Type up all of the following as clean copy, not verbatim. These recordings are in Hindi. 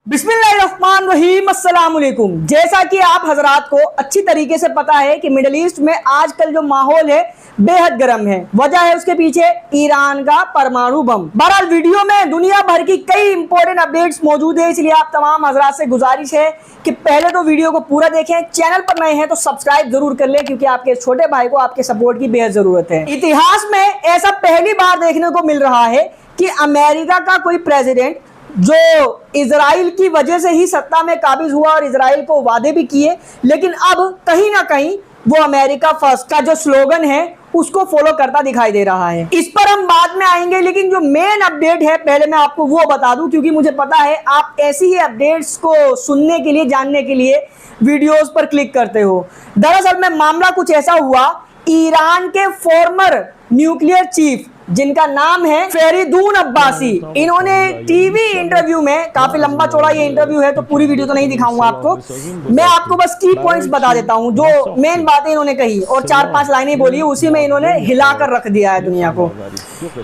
बिस्मिल्लाहिर्रहमानिर्रहीम अस्सलाम वालेकुम। जैसा कि आप हजरात को अच्छी तरीके से पता है कि मिडिल ईस्ट में आजकल जो माहौल है बेहद गर्म है। वजह है उसके पीछे ईरान का परमाणु बम। बहरहाल वीडियो में दुनिया भर की कई इंपॉर्टेंट अपडेट्स मौजूद है, इसलिए आप तमाम हजरात से गुजारिश है कि पहले तो वीडियो को पूरा देखें। चैनल पर नए हैं तो सब्सक्राइब जरूर कर लें, क्योंकि आपके छोटे भाई को आपके सपोर्ट की बेहद जरूरत है। इतिहास में ऐसा पहली बार देखने को मिल रहा है कि अमेरिका का कोई प्रेसिडेंट जो इजराइल की वजह से ही सत्ता में काबिज हुआ और इजराइल को वादे भी किए, लेकिन अब कहीं ना कहीं वो अमेरिका फर्स्ट का जो स्लोगन है उसको फॉलो करता दिखाई दे रहा है। इस पर हम बाद में आएंगे, लेकिन जो मेन अपडेट है पहले मैं आपको वो बता दूं, क्योंकि मुझे पता है आप ऐसी ही अपडेट्स को सुनने के लिए, जानने के लिए वीडियोस पर क्लिक करते हो। दरअसल में मामला कुछ ऐसा हुआ, ईरान के फॉर्मर न्यूक्लियर चीफ जिनका नाम है फरीदून अब्बासी, इन्होंने टीवी इंटरव्यू में, काफी लंबा चौड़ा ये इंटरव्यू है तो पूरी वीडियो तो नहीं दिखाऊंगा आपको, मैं आपको बस की पॉइंट्स बता देता हूं। जो मेन बातें इन्होंने कही और 4-5 लाइनें बोली, उसी में इन्होंने हिलाकर रख दिया है दुनिया को।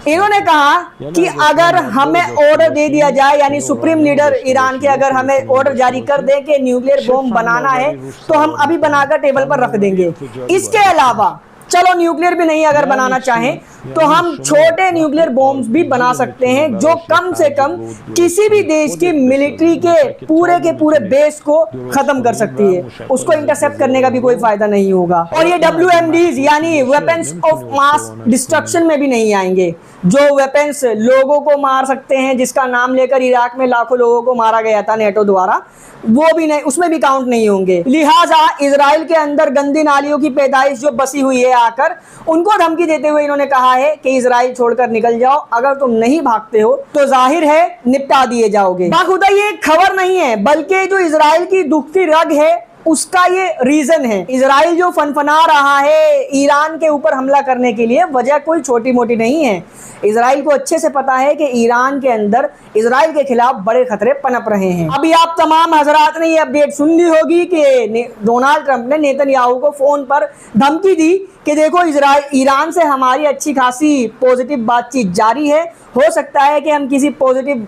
इन्होंने कहा कि अगर हमें ऑर्डर दे दिया जाए, यानी सुप्रीम लीडर ईरान के अगर हमें ऑर्डर जारी कर दे कि न्यूक्लियर बॉम्ब बनाना है तो हम अभी बनाकर टेबल पर रख देंगे। इसके अलावा चलो न्यूक्लियर भी नहीं अगर बनाना चाहें तो हम छोटे न्यूक्लियर बॉम्ब्स भी बना सकते हैं, जो कम से कम किसी भी देश की मिलिट्री के पूरे बेस को खत्म कर सकती है। उसको इंटरसेप्ट करने का भी कोई फायदा नहीं होगा। और ये WMDs यानी वेपन्स ऑफ मास डिस्ट्रक्शन में भी नहीं आएंगे। जो वेपन्स लोगों को मार सकते हैं, जिसका नाम लेकर इराक में लाखों लोगों को मारा गया था नेटो द्वारा, वो भी नहीं, उसमें भी काउंट नहीं होंगे। लिहाजा इजराइल के अंदर गंदी नालियों की पैदाइश जो बसी हुई है आकर, उनको धमकी देते हुए इन्होंने कहा है कि इजराइल छोड़कर निकल जाओ, अगर तुम नहीं भागते हो तो जाहिर है निपटा दिए जाओगे। बाखुदा ये एक खबर नहीं है, बल्कि जो इजराइल की दुखती रग है उसका ये रीजन है। इजराइल जो फनफना रहा है ईरान के ऊपर हमला करने के लिए, वजह कोई छोटी मोटी नहीं है। इजराइल को अच्छे से पता है कि ईरान के अंदर इजराइल के खिलाफ बड़े खतरे पनप रहे हैं। अभी आप तमाम हजरात ने ये अपडेट सुन ली होगी कि डोनाल्ड ट्रंप ने नेतन्याहू को फोन पर धमकी दी कि देखो ईरान से हमारी अच्छी खासी पॉजिटिव बातचीत जारी है, हो सकता है कि हम किसी पॉजिटिव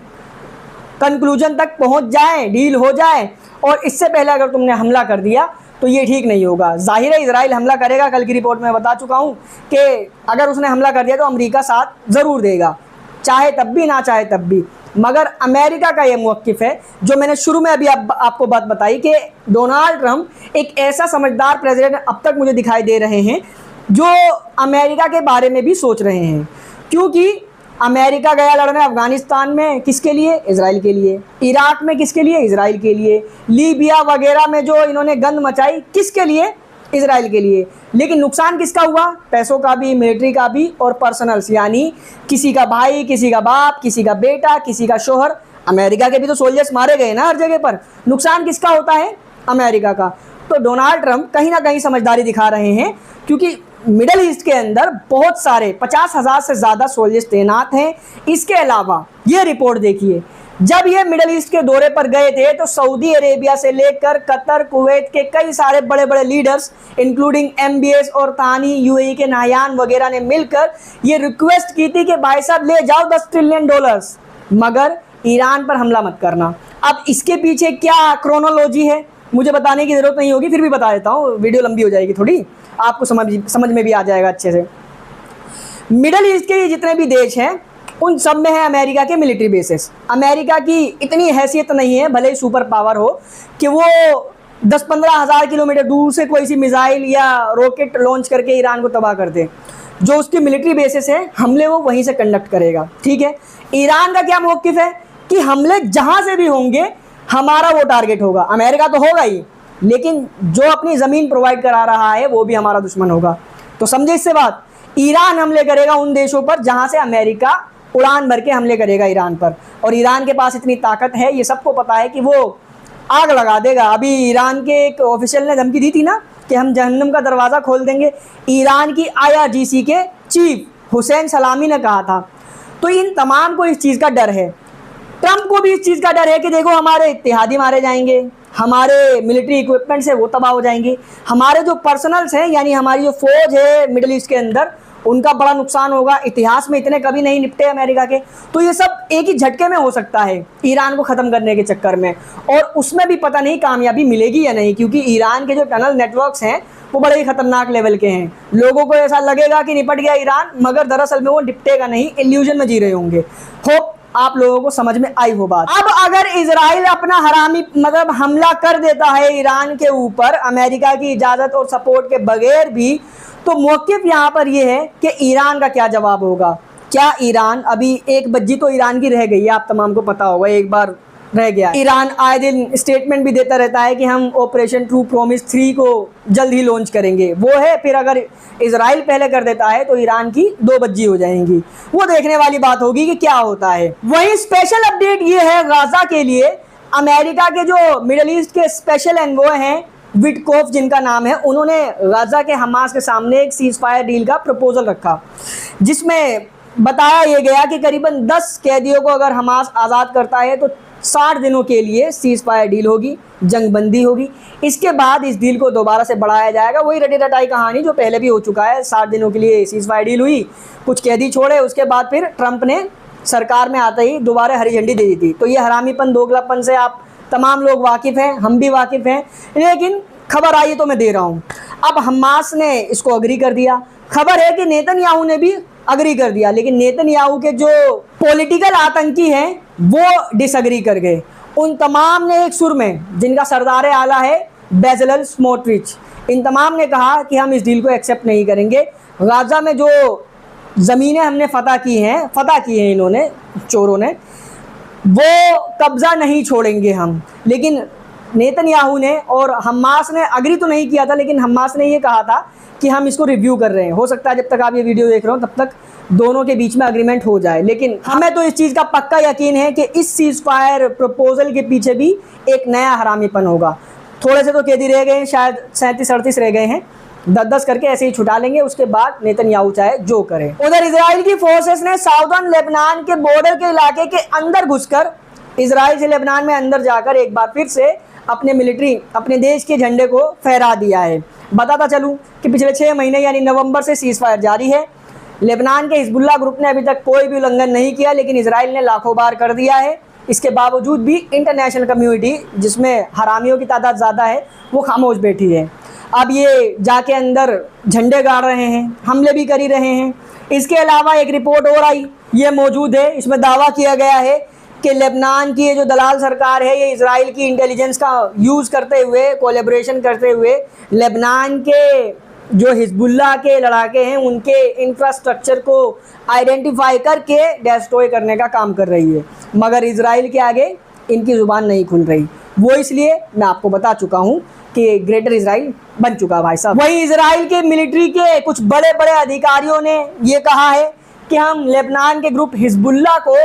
कंक्लूजन तक पहुंच जाएं, डील हो जाए, और इससे पहले अगर तुमने हमला कर दिया तो ये ठीक नहीं होगा। जाहिर है इजराइल हमला करेगा, कल की रिपोर्ट में बता चुका हूँ कि अगर उसने हमला कर दिया तो अमेरिका साथ ज़रूर देगा, चाहे तब भी ना चाहे तब भी। मगर अमेरिका का ये मौक़िफ़ है, जो मैंने शुरू में अभी आपको बात बताई कि डोनाल्ड ट्रंप एक ऐसा समझदार प्रेसिडेंट अब तक मुझे दिखाई दे रहे हैं जो अमेरिका के बारे में भी सोच रहे हैं। क्योंकि अमेरिका गया लड़ने अफगानिस्तान में, किसके लिए? इजराइल के लिए। इराक में किसके लिए? इजराइल के लिए। लीबिया वगैरह में जो इन्होंने गंद मचाई, किसके लिए? इजराइल के लिए। लेकिन नुकसान किसका हुआ? पैसों का भी, मिलिट्री का भी, और पर्सनल्स, यानी किसी का भाई, किसी का बाप, किसी का बेटा, किसी का शोहर। अमेरिका के भी तो सोल्जर्स मारे गए ना हर जगह पर। नुकसान किसका होता है? अमेरिका का। तो डोनाल्ड ट्रंप कहीं ना कहीं समझदारी दिखा रहे हैं, क्योंकि मिडल ईस्ट के अंदर बहुत सारे 50,000 से ज़्यादा सोल्जर्स तैनात हैं। इसके अलावा ये रिपोर्ट देखिए, जब ये मिडल ईस्ट के दौरे पर गए थे तो सऊदी अरेबिया से लेकर कतर, कुवैत के कई सारे बड़े बड़े लीडर्स, इंक्लूडिंग MBS और तानी, UAE के नायान वगैरह ने मिलकर ये रिक्वेस्ट की थी कि भाई साहब ले जाओ $10 ट्रिलियन, मगर ईरान पर हमला मत करना। अब इसके पीछे क्या क्रोनोलॉजी है मुझे बताने की ज़रूरत नहीं होगी, फिर भी बता देता हूँ, वीडियो लंबी हो जाएगी थोड़ी, आपको समझ में भी आ जाएगा अच्छे से। मिडल ईस्ट के जितने भी देश हैं उन सब में है अमेरिका के मिलिट्री बेसेस। अमेरिका की इतनी हैसियत नहीं है, भले ही सुपर पावर हो, कि वो 10-15 हज़ार किलोमीटर दूर से कोई सी मिसाइल या रॉकेट लॉन्च करके ईरान को तबाह कर दे। जो उसकी मिलिट्री बेसेस है, हमले वो वहीं से कंडक्ट करेगा। ठीक है, ईरान का क्या मौक़िफ़ है कि हमले जहाँ से भी होंगे हमारा वो टारगेट होगा। अमेरिका तो होगा ही, लेकिन जो अपनी ज़मीन प्रोवाइड करा रहा है वो भी हमारा दुश्मन होगा। तो समझे इससे बात, ईरान हमले करेगा उन देशों पर जहां से अमेरिका उड़ान भर के हमले करेगा ईरान पर। और ईरान के पास इतनी ताकत है, ये सबको पता है कि वो आग लगा देगा। अभी ईरान के एक ऑफिशियल ने धमकी दी थी ना कि हम जहन्नम का दरवाज़ा खोल देंगे। ईरान की IRGC के चीफ हुसैन सलामी ने कहा था। तो इन तमाम को इस चीज़ का डर है। ट्रंप को भी इस चीज़ का डर है कि देखो हमारे इत्तेहादी मारे जाएंगे, हमारे मिलिट्री इक्विपमेंट्स है वो तबाह हो जाएंगे, हमारे जो पर्सनल्स हैं यानी हमारी जो फौज है मिडिल ईस्ट के अंदर उनका बड़ा नुकसान होगा। इतिहास में इतने कभी नहीं निपटे अमेरिका के। तो ये सब एक ही झटके में हो सकता है ईरान को ख़त्म करने के चक्कर में, और उसमें भी पता नहीं कामयाबी मिलेगी या नहीं, क्योंकि ईरान के जो टनल नेटवर्क्स हैं वो बड़े ही खतरनाक लेवल के हैं। लोगों को ऐसा लगेगा कि निपट गया ईरान, मगर दरअसल में वो निपटेगा नहीं, इल्यूजन में जी रहे होंगे। होप आप लोगों को समझ में आई हो बात। अब अगर इजराइल अपना हरामी मतलब हमला कर देता है ईरान के ऊपर अमेरिका की इजाज़त और सपोर्ट के बगैर भी, तो मौक़िफ़ यहाँ पर ये है कि ईरान का क्या जवाब होगा। क्या ईरान, अभी एक बज्जी तो ईरान की रह गई है, आप तमाम को पता होगा, एक बार रह गया। ईरान आए दिन स्टेटमेंट भी देता रहता है कि हम ऑपरेशन ट्रू प्रॉमिस 3 को जल्द ही लॉन्च करेंगे, वो है। फिर अगर इजराइल पहले कर देता है तो ईरान की 2 बज्जी हो जाएंगी। वो देखने वाली बात होगी कि क्या होता है। वहीं स्पेशल अपडेट ये है गाजा के लिए, अमेरिका के जो मिडल ईस्ट के स्पेशल एनवॉय हैं विटकोफ जिनका नाम है, उन्होंने गाजा के हमास के सामने एक सीज फायर डील का प्रपोजल रखा, जिसमें बताया यह गया कि करीबन 10 कैदियों को अगर हमास आज़ाद करता है तो 60 दिनों के लिए सीज फायर डील होगी, जंगबंदी होगी। इसके बाद इस डील को दोबारा से बढ़ाया जाएगा। वही रटी रटाई कहानी जो पहले भी हो चुका है। 60 दिनों के लिए सीज फायर डील हुई, कुछ कैदी छोड़े, उसके बाद फिर ट्रंप ने सरकार में आते ही दोबारा हरी झंडी दे दी थी। तो ये हरामीपन, दोगलापन से आप तमाम लोग वाकिफ़ हैं, हम भी वाकिफ़ हैं, लेकिन खबर आई तो मैं दे रहा हूँ। अब हमास ने इसको अग्री कर दिया। खबर है कि नेतन्याहू ने भी अग्री कर दिया, लेकिन नेतन्याहू के जो पॉलिटिकल आतंकी हैं वो डिसअग्री कर गए। उन तमाम ने एक सुर में, जिनका सरदार आला है बेजलेल स्मोट्रिच, इन तमाम ने कहा कि हम इस डील को एक्सेप्ट नहीं करेंगे। गाजा में जो ज़मीनें हमने फतह की हैं इन्होंने, चोरों ने, वो कब्ज़ा नहीं छोड़ेंगे हम। लेकिन नेतन्याहू ने और हमास ने अग्री तो नहीं किया था, लेकिन हमास ने ये कहा था कि हम इसको रिव्यू कर रहे हैं। हो सकता है जब तक आप ये वीडियो देख रहे हो तब तक दोनों के बीच में अग्रीमेंट हो जाए। लेकिन हमें तो इस चीज़ का पक्का यकीन है कि इस सीज फायर प्रपोजल के पीछे भी एक नया हरामीपन होगा। थोड़े से तो कैदी रह गए हैं, शायद 37-38 रह गए हैं, 10-10 करके ऐसे ही छुटा लेंगे। उसके बाद नेतन्याहू चाहे जो करे। उधर इजराइल की फोर्सेस ने साउदर्न लेबनान के बॉर्डर के इलाके के अंदर घुसकर, इजराइल से लेबनान में अंदर जाकर एक बार फिर से अपने देश के झंडे को फहरा दिया है। बताता चलूं कि पिछले 6 महीने यानी नवंबर से सीज फायर जारी है। लेबनान के हिजबुल्लाह ग्रुप ने अभी तक कोई भी उल्लंघन नहीं किया, लेकिन इजराइल ने लाखों बार कर दिया है। इसके बावजूद भी इंटरनेशनल कम्युनिटी, जिसमें हरामियों की तादाद ज़्यादा है, वो खामोश बैठी है। अब ये जाके अंदर झंडे गाड़ रहे हैं, हमले भी कर ही रहे हैं। इसके अलावा एक रिपोर्ट और आई, ये मौजूद है, इसमें दावा किया गया है कि लेबनान की ये जो दलाल सरकार है, ये इजराइल की इंटेलिजेंस का यूज़ करते हुए, कोलैबोरेशन करते हुए, लेबनान के जो हिजबुल्लाह के लड़ाके हैं उनके इंफ्रास्ट्रक्चर को आइडेंटिफाई करके डिस्ट्रॉय करने का काम कर रही है। मगर इजराइल के आगे इनकी ज़ुबान नहीं खुल रही। वो इसलिए मैं आपको बता चुका हूँ कि ग्रेटर इजराइल बन चुका भाई साहब। वहीं इजराइल के मिलिट्री के कुछ बड़े बड़े अधिकारियों ने ये कहा है कि हम लेबनान के ग्रुप हिजबुल्लाह को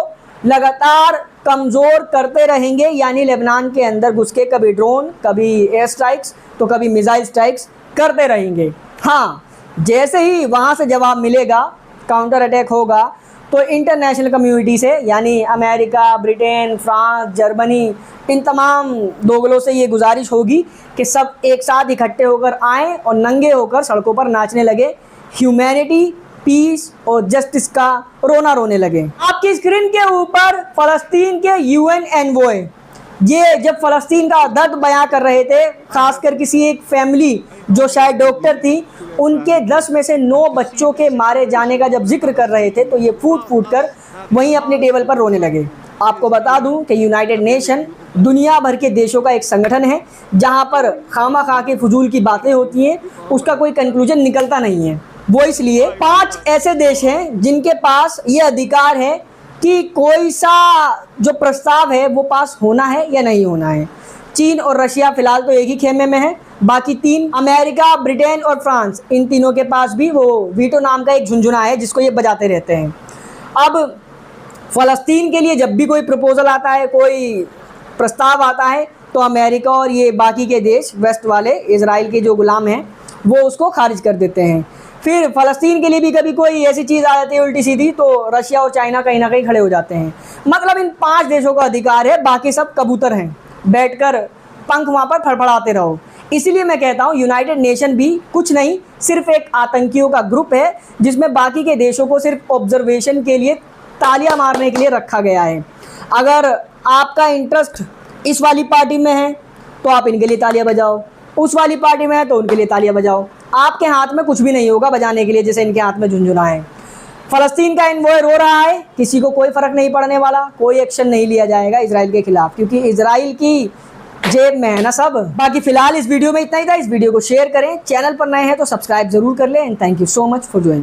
लगातार कमज़ोर करते रहेंगे, यानी लेबनान के अंदर घुस के कभी ड्रोन, कभी एयर स्ट्राइक्स, तो कभी मिसाइल स्ट्राइक्स करते रहेंगे। हाँ, जैसे ही वहाँ से जवाब मिलेगा, काउंटर अटैक होगा, तो इंटरनेशनल कम्युनिटी से, यानी अमेरिका, ब्रिटेन, फ्रांस, जर्मनी, इन तमाम दोगलों से ये गुजारिश होगी कि सब एक साथ इकट्ठे होकर आएँ और नंगे होकर सड़कों पर नाचने लगे, ह्यूमैनिटी, पीस और जस्टिस का रोना रोने लगे। आपकी स्क्रीन के ऊपर फ़लस्तीन के यूएन एनवॉय, ये जब फ़लस्तीन का दर्द बयां कर रहे थे, खासकर किसी एक फैमिली जो शायद डॉक्टर थी, उनके 10 में से 9 बच्चों के मारे जाने का जब जिक्र कर रहे थे, तो ये फूट फूट कर वहीं अपने टेबल पर रोने लगे। आपको बता दूं कि यूनाइटेड नेशन दुनिया भर के देशों का एक संगठन है, जहां पर खामा खा के फजूल की बातें होती हैं, उसका कोई कंक्लूजन निकलता नहीं है। वो इसलिए 5 ऐसे देश हैं जिनके पास ये अधिकार है कि कोई सा जो प्रस्ताव है वो पास होना है या नहीं होना है। चीन और रशिया फ़िलहाल तो एक ही खेमे में है, बाकी 3 अमेरिका, ब्रिटेन और फ्रांस, इन तीनों के पास भी वो वीटो नाम का एक झुंझुना है जिसको ये बजाते रहते हैं। अब फ़लस्तीन के लिए जब भी कोई प्रपोज़ल आता है, कोई प्रस्ताव आता है, तो अमेरिका और ये बाकी के देश वेस्ट वाले, इजराइल के जो गुलाम हैं, वो उसको खारिज कर देते हैं। फिर फ़लस्तीन के लिए भी कभी कोई ऐसी चीज़ आ जाती है उल्टी सीधी, तो रशिया और चाइना कहीं ना कहीं खड़े हो जाते हैं। मतलब इन 5 देशों का अधिकार है, बाकी सब कबूतर हैं, बैठकर पंख वहाँ पर फड़फड़ाते रहो। इसीलिए मैं कहता हूँ यूनाइटेड नेशन भी कुछ नहीं, सिर्फ एक आतंकियों का ग्रुप है, जिसमें बाकी के देशों को सिर्फ ऑब्जर्वेशन के लिए तालियां मारने के लिए रखा गया है। अगर आपका इंटरेस्ट इस वाली पार्टी में है तो आप इनके लिए तालियां बजाओ, उस वाली पार्टी में है तो उनके लिए तालियां बजाओ। आपके हाथ में कुछ भी नहीं होगा बजाने के लिए, जैसे इनके हाथ में झुनझुना है। फ़लस्तीन का एनवॉय रो रहा है, किसी को कोई फ़र्क नहीं पड़ने वाला, कोई एक्शन नहीं लिया जाएगा इजराइल के खिलाफ, क्योंकि इजराइल की जेब में है ना सब। बाकी फिलहाल इस वीडियो में इतना ही था। इस वीडियो को शेयर करें, चैनल पर नए हैं तो सब्सक्राइब जरूर कर लें। And thank you so much for joining.